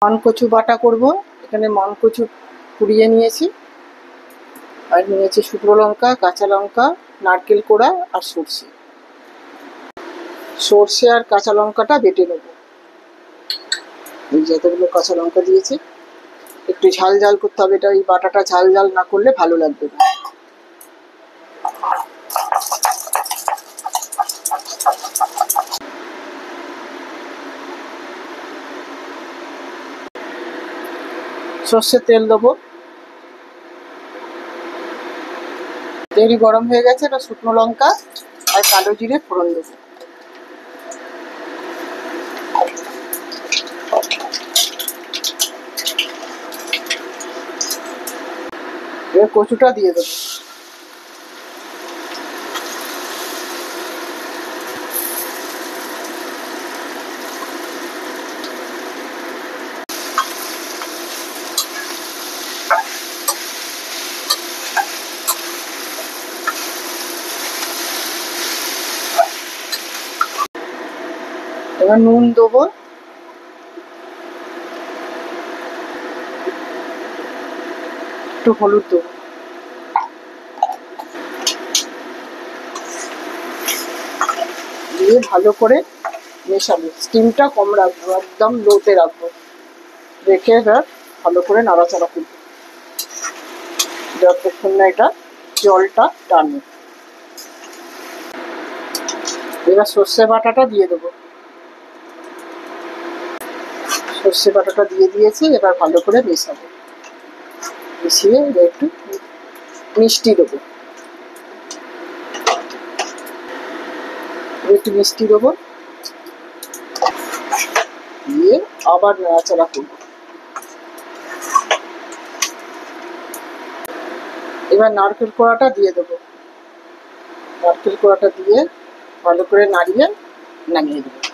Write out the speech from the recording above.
মানকচু বাটা করব। এখানে মানকচু কুড়িয়ে নিয়েছি, আর নিয়েছি শুকনো লঙ্কা, কাঁচা লঙ্কা, নারকেল কোড়া আর সর্ষে আর কাঁচা লঙ্কাটা বেটে নেব। এই যতগুলো কাঁচা লঙ্কা দিয়েছি, একটু ঝাল ঝাল করতে হবে এটা। এই বাটাটা ঝাল ঝাল না করলে ভালো লাগবে না। সর্ষের তেল দেবো। তেল গরম হয়ে গেছে, এবার শুকনো লঙ্কা আর কালো জিরে ফোড়ন দেবো। এবার কচুটা দিয়ে দেবো। এবার নুন দেবো, একটু হলুদ দেবো, দিয়ে ভালো করে মেশাবো। স্টিমটা কম রাখবো, একদম লোতে রাখবো। রেখে এবার ভালো করে নাড়াচাড়া করবো যতক্ষণ না এটা জলটা টানে। এবার সর্ষে বাটাটা দিয়ে দেবো। সর্ষে বাটাটা দিয়ে দিয়েছি, এবার ভালো করে মেশাবো। মিশিয়ে একটু মিষ্টি দেবো, একটু মিষ্টি দেবো, দিয়ে আবার নাড়াচাড়া করবো। এবার নারকেল কোড়াটা দিয়ে দেবো। নারকেল কোড়াটা দিয়ে ভালো করে নাড়িয়ে নামিয়ে দেবো।